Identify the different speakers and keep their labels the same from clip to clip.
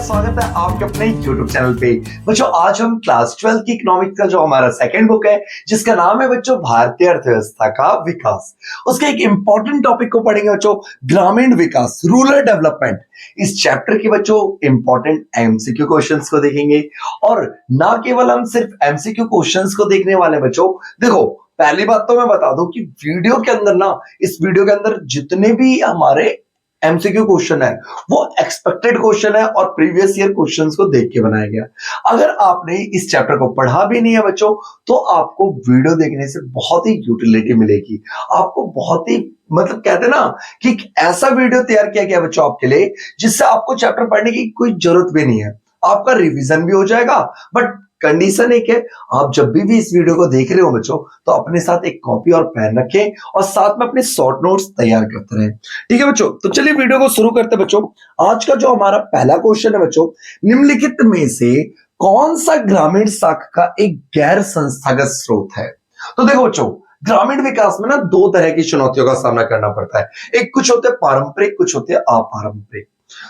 Speaker 1: स्वागत है आपके अपने YouTube चैनल पे। बच्चों आज हम क्लास 12 की इकोनॉमिक्स का जो हमारा सेकंड बुक है जिसका नाम है बच्चों भारतीय अर्थव्यवस्था का विकास, उसके एक इंपॉर्टेंट टॉपिक को पढ़ेंगे बच्चों, ग्रामीण विकास, रूरल डेवलपमेंट। इस चैप्टर के बच्चों इंपॉर्टेंट एमसीक्यू क्वेश्चंस को देखेंगे और ना केवल हम सिर्फ एमसीक्यू क्वेश्चंस को देखने वाले बच्चों। देखो पहली बात तो मैं बता दूं कि वीडियो के अंदर ना, इस वीडियो के अंदर जितने भी हमारे एमसीक्यू क्वेश्चन है वो एक्सपेक्टेड क्वेश्चन है और प्रीवियस ईयर क्वेश्चंस को देख के बनाया गया। अगर आपने इस चैप्टर को पढ़ा भी नहीं है बच्चों तो आपको वीडियो देखने से बहुत ही यूटिलिटी मिलेगी। आपको बहुत ही मतलब कहते हैं ना कि ऐसा वीडियो तैयार किया गया बच्चों आपके लिए जिससे आपको चैप्टर पढ़ने की कोई जरूरत भी नहीं है, आपका रिवीजन भी हो जाएगा। बट कंडीशन एक है, आप जब भी इस वीडियो को देख रहे हो बच्चों तो अपने साथ एक कॉपी और पेन रखें और साथ में अपने शॉर्ट नोट्स तैयार करते रहें। ठीक है बच्चों, तो चलिए वीडियो को शुरू करते हैं बच्चों। आज का जो हमारा पहला क्वेश्चन है बच्चों, निम्नलिखित में से कौन सा ग्रामीण साख का एक गैर संस्थागत स्रोत है? तो देखो बच्चों, ग्रामीण विकास में ना दो तरह की चुनौतियों का सामना करना पड़ता है। एक कुछ होते हैं पारंपरिक, कुछ होते हैं अपारंपरिक।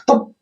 Speaker 1: तो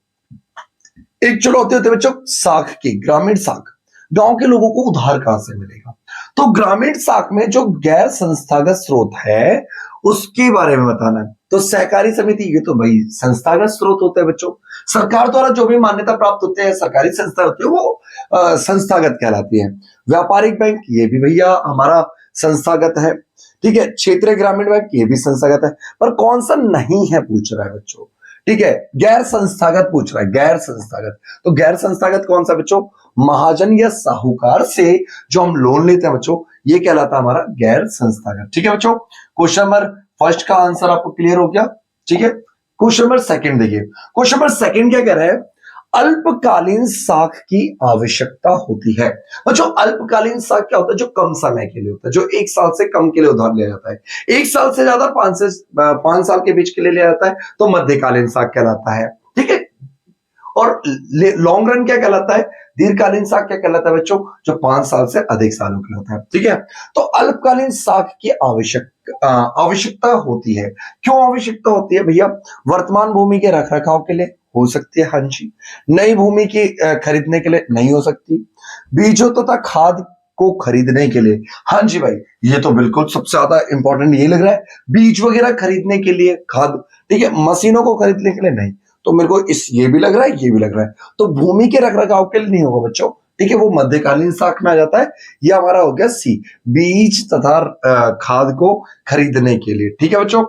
Speaker 1: एक चुनौती होती है बच्चों साख की, ग्रामीण साख, गांव के लोगों को उधार कहां से मिलेगा। तो ग्रामीण साख में जो गैर संस्थागत स्रोत है उसके बारे में बताना है। तो सहकारी समिति ये तो भाई संस्थागत स्रोत होते हैं बच्चों, सरकार द्वारा जो भी मान्यता प्राप्त होते हैं, सरकारी संस्था होती है वो संस्थागत कहलाती है। व्यापारिक बैंक ये भी भैया हमारा संस्थागत है। ठीक है, क्षेत्रीय ग्रामीण बैंक ये भी संस्थागत है। पर कौन सा नहीं है पूछ रहा है बच्चों। ठीक है, गैर संस्थागत पूछ रहा है, गैर संस्थागत। तो गैर संस्थागत कौन सा बच्चों? महाजन या साहूकार से जो हम लोन लेते हैं बच्चों, ये कहलाता है हमारा गैर संस्थागत। ठीक है बच्चों, क्वेश्चन नंबर फर्स्ट का आंसर आपको क्लियर हो गया। ठीक है, क्वेश्चन नंबर सेकंड देखिए। क्वेश्चन नंबर सेकंड क्या कह रहा है? अल्पकालीन साख की आवश्यकता होती है। बच्चों अल्पकालीन साख क्या होता है? जो कम समय के लिए होता है, जो एक साल से कम के लिए उधार लिया जाता है। एक साल से ज्यादा 5 साल के बीच के लिए लिया जाता है तो मध्यकालीन साख कहलाता है। ठीक है, और लॉन्ग रन क्या कहलाता है? दीर्घकालीन साख क्या कहलाता है बच्चों? जो 5 साल से अधिक सालों के लिए होता है। ठीक है, तो अल्पकालीन साख की आवश्यकता होती है। क्यों आवश्यकता होती है भैया? वर्तमान भूमि के रख रखाव के लिए हो सकती है, हाँ जी। नई भूमि की खरीदने के लिए नहीं हो सकती। बीजों तथा खाद को खरीदने के लिए, हाँ जी भाई, ये तो बिल्कुल सबसे ज्यादा इंपॉर्टेंट ये लग रहा है, बीज वगैरह खरीदने के लिए खाद। ठीक है, मशीनों को खरीदने के लिए नहीं। तो मेरे को ये भी लग रहा है, ये भी लग रहा है, तो भूमि के रखरखाव के लिए नहीं होगा बच्चों। ठीक है, वो मध्यकालीन साख में आ जाता है। ये हमारा हो गया सी, बीज तथा खाद को खरीदने के लिए। ठीक है बच्चों,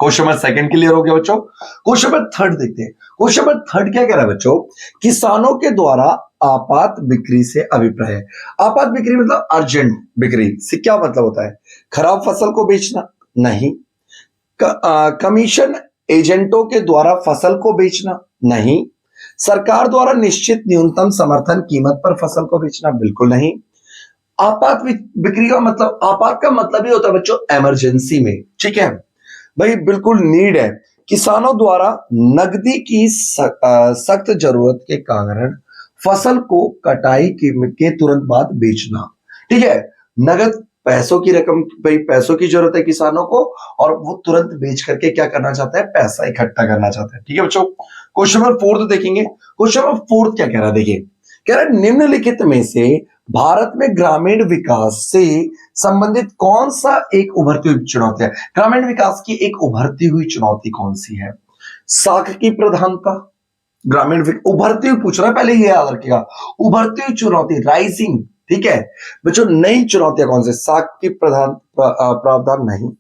Speaker 1: क्वेश्चन नंबर सेकंड क्लियर हो गया बच्चों। क्वेश्चन नंबर थर्ड देखते हैं। क्वेश्चन नंबर थर्ड क्या कह रहा है बच्चों? किसानों के द्वारा आपात बिक्री से अभिप्राय है। आपात बिक्री मतलब अर्जेंट बिक्री से क्या मतलब होता है? खराब फसल को बेचना नहीं। कमीशन एजेंटों के द्वारा फसल को बेचना नहीं। सरकार द्वारा निश्चित न्यूनतम समर्थन कीमत पर फसल को बेचना बिल्कुल नहीं। आपात बिक्री का मतलब, आपात का मतलब ही होता है बच्चों इमरजेंसी में। ठीक है भाई, बिल्कुल नीड है। किसानों द्वारा नकदी की सख्त जरूरत के कारण फसल को कटाई के तुरंत बाद बेचना। ठीक है, नगद पैसों की रकम, भाई पैसों की जरूरत है किसानों को और वो तुरंत बेच करके क्या करना चाहता है? पैसा इकट्ठा करना चाहता है। ठीक है बच्चों, क्वेश्चन नंबर फोर्थ देखेंगे। क्वेश्चन नंबर फोर्थ क्या कह रहा है देखिए, कह रहा है निम्नलिखित में से भारत में ग्रामीण विकास से संबंधित कौन सा एक उभरती हुई चुनौती है? ग्रामीण विकास की एक उभरती हुई चुनौती कौन सी है? साख की प्रधानता, ग्रामीण उभरती हुई पूछ रहा है, पहले ये याद रखिएगा, उभरती हुई चुनौती, राइजिंग। ठीक है बच्चों, नई चुनौतियां कौन से? साख की प्रावधान नहीं।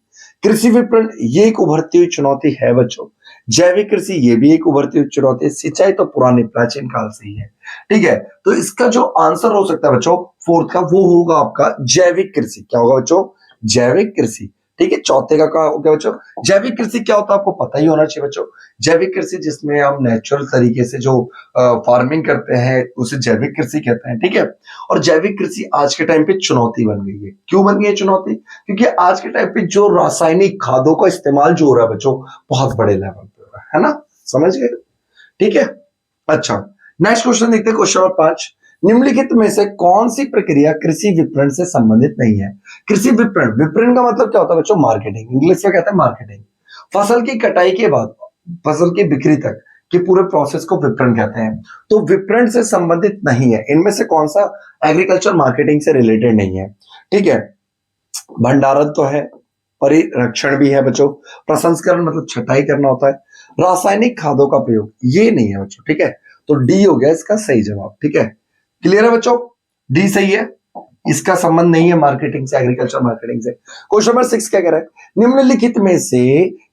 Speaker 1: कृषि विपणन ये एक उभरती हुई चुनौती है बच्चों। जैविक कृषि ये भी एक उभरती हुई चुनौती है। सिंचाई तो पुराने प्राचीन काल से ही है। ठीक है, तो इसका जो आंसर हो सकता है बच्चों फोर्थ का, वो होगा आपका जैविक कृषि। क्या होगा बच्चों? जैविक कृषि। ठीक है, चौथे का क्या हो गया बच्चों? जैविक कृषि क्या होता है आपको पता ही होना चाहिए बच्चों। जैविक कृषि जिसमें हम नेचुरल तरीके से जो फार्मिंग करते हैं उसे जैविक कृषि कहते हैं। ठीक है, और जैविक कृषि आज के टाइम पे चुनौती बन गई है। क्यों बन गई है चुनौती? क्योंकि आज के टाइम पे जो रासायनिक खादों का इस्तेमाल जो हो रहा है बच्चों, बहुत बड़े लेवल पे हो रहा है ना, समझ गए? ठीक है, अच्छा नेक्स्ट क्वेश्चन देखते हैं। क्वेश्चन नंबर 5, निम्नलिखित में से कौन सी प्रक्रिया कृषि विपणन से संबंधित नहीं है? कृषि विपणन, विपणन का मतलब क्या होता है बच्चों? मार्केटिंग, इंग्लिश में कहते हैं मार्केटिंग। फसल की कटाई के बाद फसल की बिक्री तक कि पूरे प्रोसेस को विपणन कहते हैं। तो विपणन से संबंधित नहीं है, इनमें से कौन सा एग्रीकल्चर मार्केटिंग से रिलेटेड नहीं है। ठीक है, भंडारण तो है, परिरक्षण भी है बच्चों, प्रसंस्करण मतलब छटाई करना होता है, रासायनिक खादों का प्रयोग ये नहीं है बच्चों। ठीक है, तो डी हो गया इसका सही जवाब। ठीक है, क्लियर है बच्चों, डी सही है, इसका संबंध नहीं है मार्केटिंग से, एग्रीकल्चर मार्केटिंग से। क्वेश्चन नंबर 6 क्या कह रहा है, निम्नलिखित में से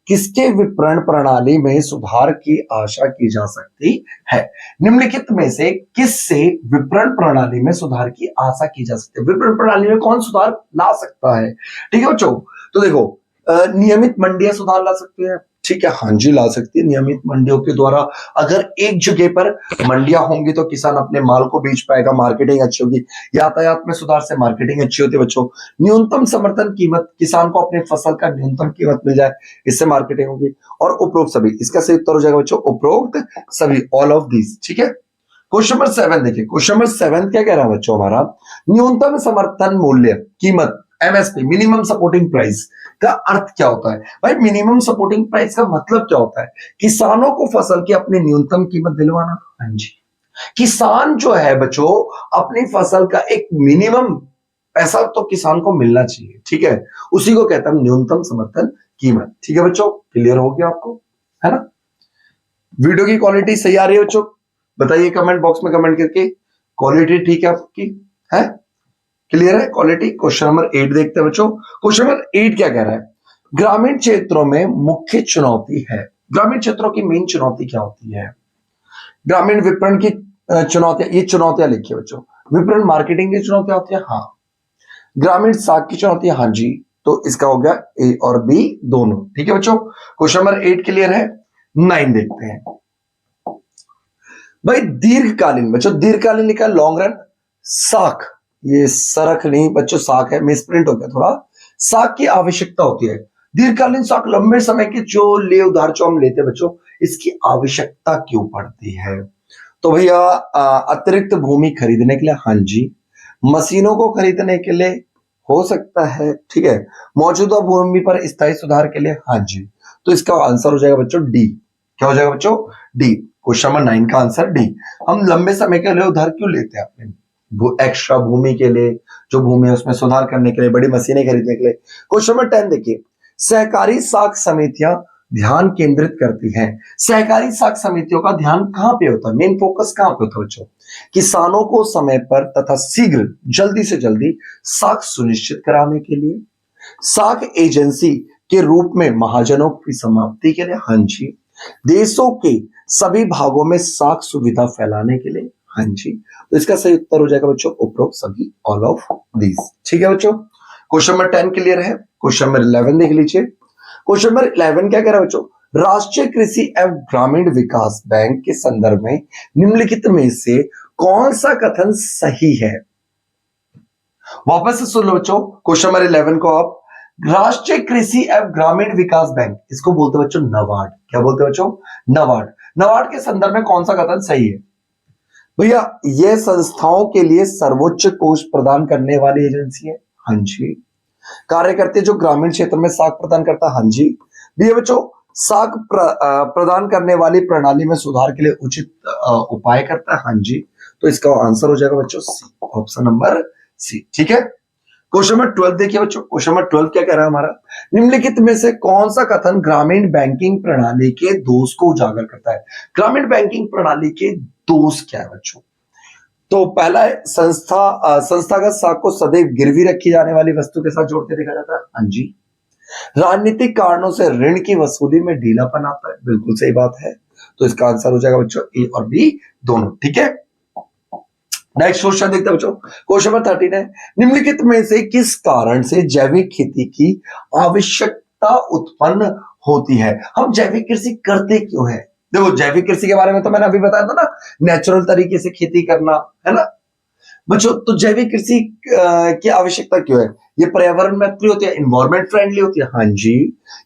Speaker 1: किसके विपणन प्रणाली में सुधार की आशा की जा सकती है। निम्नलिखित में से किससे विपणन प्रणाली में सुधार की आशा की जा सकती है, विपणन प्रणाली में कौन सुधार ला सकता है। ठीक है बच्चों, तो देखो नियमित मंडियां सुधार ला सकती है। ठीक है, हाँ जी ला सकती है। नियमित मंडियों के द्वारा अगर एक जगह पर मंडियां होंगी तो किसान अपने माल को बेच पाएगा, मार्केटिंग अच्छी होगी। यातायात में सुधार से मार्केटिंग अच्छी होती है बच्चों। न्यूनतम समर्थन कीमत, किसान को अपनी फसल का न्यूनतम कीमत मिल जाए, इससे मार्केटिंग होगी। और उपरोक्त सभी, इसका सही उत्तर हो जाएगा बच्चों उपरोक्त सभी, ऑल ऑफ दीज। ठीक है, क्वेश्चन नंबर 7 देखिए, क्वेश्चन नंबर 7 क्या कह रहा है बच्चों हमारा, न्यूनतम समर्थन मूल्य कीमत एमएसपी, मिनिमम सपोर्टिंग प्राइस का अर्थ क्या होता है। भाई मिनिमम सपोर्टिंग प्राइस का मतलब क्या होता है, किसानों को फसल की अपनी न्यूनतम कीमत दिलवाना। हाँ जी, किसान जो है बच्चों अपनी फसल का एक मिनिमम पैसा तो किसान को मिलना चाहिए। ठीक है, उसी को कहता है न्यूनतम समर्थन कीमत। ठीक है बच्चों, क्लियर हो गया आपको, है ना। वीडियो की क्वालिटी सही आ रही है बच्चों, बताइए कमेंट बॉक्स में कमेंट करके, क्वालिटी ठीक है आपकी, है क्लियर है क्वालिटी। क्वेश्चन नंबर 8 देखते हैं बच्चों, क्वेश्चन नंबर 8 क्या कह रहा है, ग्रामीण क्षेत्रों में मुख्य चुनौती है। ग्रामीण क्षेत्रों की मेन चुनौती क्या होती है, ग्रामीण विपणन की चुनौतियां, ये चुनौतियां लिखिए बच्चों। विपणन मार्केटिंग की चुनौतियां होती है, हाँ। ग्रामीण साख की चुनौतियां, हाँ जी, तो इसका हो गया ए और बी दोनों। ठीक है बच्चों, क्वेश्चन नंबर 8 क्लियर है। 9 देखते हैं भाई, दीर्घकालीन, बच्चों दीर्घकालीन लिखा है लॉन्ग रन, साख, ये सरख नहीं बच्चों, साख है, मिसप्रिंट हो गया थोड़ा। साख की आवश्यकता होती है, दीर्घकालीन साख लंबे समय के जो ले उधार जो हम लेते हैं बच्चों, इसकी आवश्यकता क्यों पड़ती है। तो भैया अतिरिक्त भूमि खरीदने के लिए, हाँ जी। मशीनों को खरीदने के लिए हो सकता है, ठीक है। मौजूदा भूमि पर स्थायी सुधार के लिए, हाँ जी। तो इसका आंसर हो जाएगा बच्चों डी। क्या हो जाएगा बच्चों, डी। क्वेश्चन नंबर 9 का आंसर डी। हम लंबे समय के लिए उधार क्यों लेते हैं अपने एक्स्ट्रा भूमि के लिए, जो भूमि है उसमें सुधार करने के लिए, बड़ी मशीनें खरीदने के लिए। क्वेश्चन नंबर 10 देखिए, सहकारी साख समितियां ध्यान केंद्रित करती हैं। सहकारी साख समितियों का ध्यान कहां पे होता है, मेन फोकस कहां पे होता है बच्चों, किसानों को समय पर तथा शीघ्र जल्दी से जल्दी साख सुनिश्चित कराने के लिए, साख एजेंसी के रूप में महाजनों की समाप्ति के लिए, हाँ जी। देशों के सभी भागों में साख सुविधा फैलाने के लिए, हाँ जी। तो इसका सही उत्तर हो जाएगा बच्चों उपरोक्त सभी, ऑल ऑफ दीज। ठीक है बच्चों, क्वेश्चन नंबर 10 क्लियर है। क्वेश्चन नंबर 11 देख लीजिए, क्वेश्चन नंबर 11 क्या कह रहा है बच्चों, राष्ट्रीय कृषि एवं ग्रामीण विकास बैंक के संदर्भ में निम्नलिखित में से कौन सा कथन सही है। वापस से सुन लो बच्चों, क्वेश्चन नंबर 11 को आप, राष्ट्रीय कृषि एवं ग्रामीण विकास बैंक, इसको बोलते हैं बच्चों नाबार्ड। क्या बोलते हैं बच्चों, नाबार्ड। नाबार्ड के संदर्भ में कौन सा कथन सही है। भैया यह संस्थाओं के लिए सर्वोच्च कोष प्रदान करने वाली एजेंसी है, हाँ जी। कार्य करते जो ग्रामीण क्षेत्र में साख प्रदान करता है, हाँ जी। भैया बच्चों साख प्रदान करने वाली प्रणाली में सुधार के लिए उचित उपाय करता है, हाँ जी। तो इसका आंसर हो जाएगा बच्चों सी, ऑप्शन नंबर सी। ठीक है, क्वेश्चन नंबर 12 देखिए बच्चों, क्वेश्चन नंबर 12 क्या कह रहा है हमारा, निम्नलिखित में से कौन सा कथन ग्रामीण बैंकिंग प्रणाली के दोष को उजागर करता है। ग्रामीण बैंकिंग प्रणाली के दोष क्या है बच्चों, तो पहला है संस्थागत साख को सदैव गिरवी रखी जाने वाली वस्तु के साथ जोड़ के देखा जाता है, हाँ जी। राजनीतिक कारणों से ऋण की वसूली में ढीलापन आता है, बिल्कुल सही बात है। तो इसका आंसर हो जाएगा बच्चों ए और बी दोनों। ठीक है, नेक्स्ट क्वेश्चन देखते हैं बच्चों, क्वेश्चन नंबर 13 है, निम्नलिखित में से किस कारण से जैविक खेती की आवश्यकता उत्पन्न होती है। हम जैविक कृषि करते क्यों है। देखो जैविक कृषि के बारे में तो मैंने अभी बताया था ना, नेचुरल तरीके से खेती करना, है ना बच्चों। तो जैविक कृषि की आवश्यकता क्यों है, ये पर्यावरण मैत्री होती है, इन्वायरमेंट फ्रेंडली होती है, हाँ जी।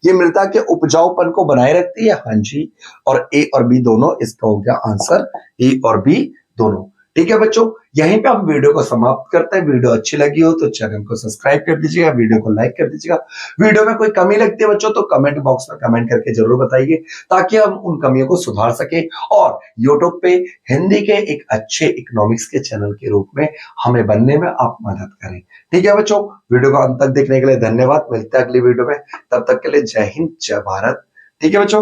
Speaker 1: ये मृदा के उपजाऊपन को बनाए रखती है, हाँ जी। और ए और बी दोनों, इसका हो गया आंसर ए और बी दोनों। ठीक है बच्चों, यहीं पे हम वीडियो को समाप्त करते हैं। वीडियो अच्छी लगी हो तो चैनल को सब्सक्राइब कर दीजिएगा, वीडियो को लाइक कर दीजिएगा। वीडियो में कोई कमी लगती है बच्चों तो कमेंट बॉक्स में कमेंट करके जरूर बताइए, ताकि हम उन कमियों को सुधार सके और यूट्यूब पे हिंदी के एक अच्छे इकोनॉमिक्स के चैनल के रूप में हमें बनने में आप मदद करें। ठीक है बच्चों, वीडियो को अंत तक देखने के लिए धन्यवाद। मिलते हैं अगली वीडियो में, तब तक के लिए जय हिंद, जय भारत। ठीक है बच्चों।